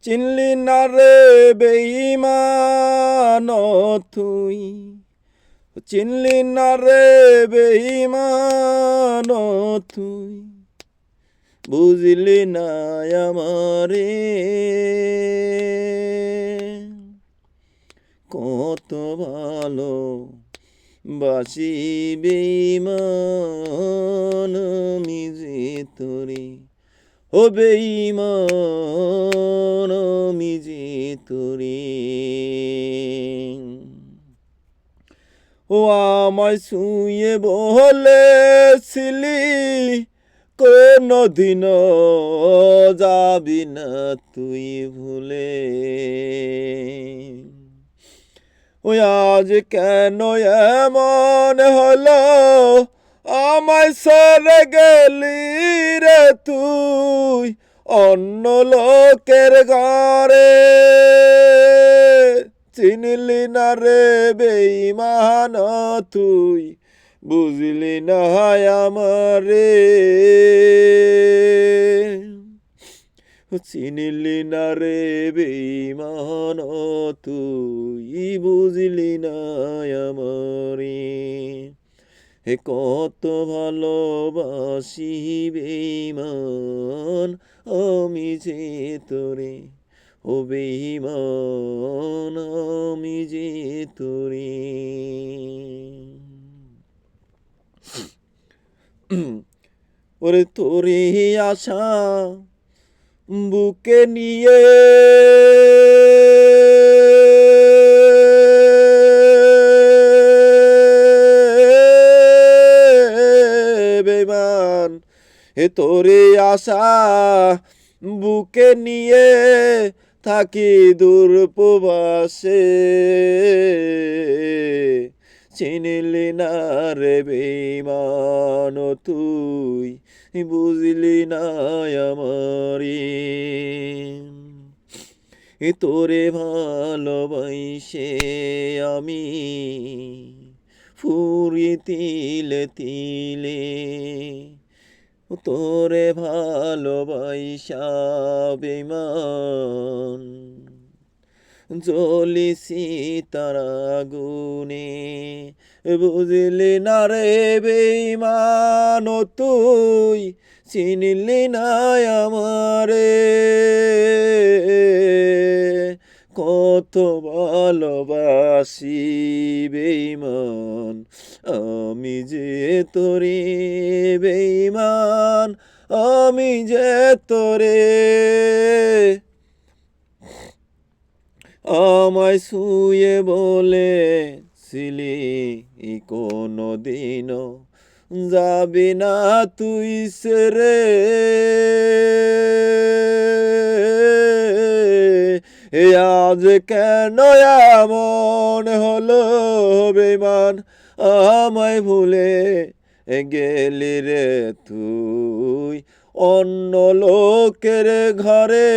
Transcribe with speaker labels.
Speaker 1: চিনলি না রে বেঈমান তুই, চিনলি না রে বেঈমান তুই, বুঝলি না আমারে। কত ভালো বাসি বেঈমান আমি যে তোরে, ও বেঈমান আমি যে তোরে। ও আমায় ছুঁয়ে বলেছিলি কোনদিনও যাবি না তুই ভুলে। ওই আজ কেন এমন হলো আমায় সরে গেলি রে তুই অন্য লোকের ঘরে। চিনলি না রে বেঈমান তুই, বুঝলি না আমারে। চিনলি না রে বেঈমান তুই, বুঝলি না আমারে। হে কত ভালোবাসি বেঈমান আমি যে তোরে, ও বেঈমান আমি যে তোরে। ওরে তোরে আশা বুকে নিয়ে বেঈমান, হে তোরে আশা বুকে নিয়ে থাকি দূর প্রবাসে। চিনলি না রে বেঈমান তুই, বুঝলি না আমারে। তোরে ভালোবাসে আমি ফুরি তিলে তিলে, তোরে ভালোবাসা বেঈমান জ্বলিছি তার আগুনে। বুঝলি না রে বেঈমান তুই, চিনলি না আমারে। কত ভালোবাসি বেঈমান আমি যে তোরে, বেঈমান আমি যে তোরে। আমায় ছুঁয়ে বলেছিলি কোনদিনও যাবি না তুই ছেড়ে। আজ কেন এমন হলো বেঈমান আমায় ভুলে গেলি রে তুই অন্য লোকের ঘরে।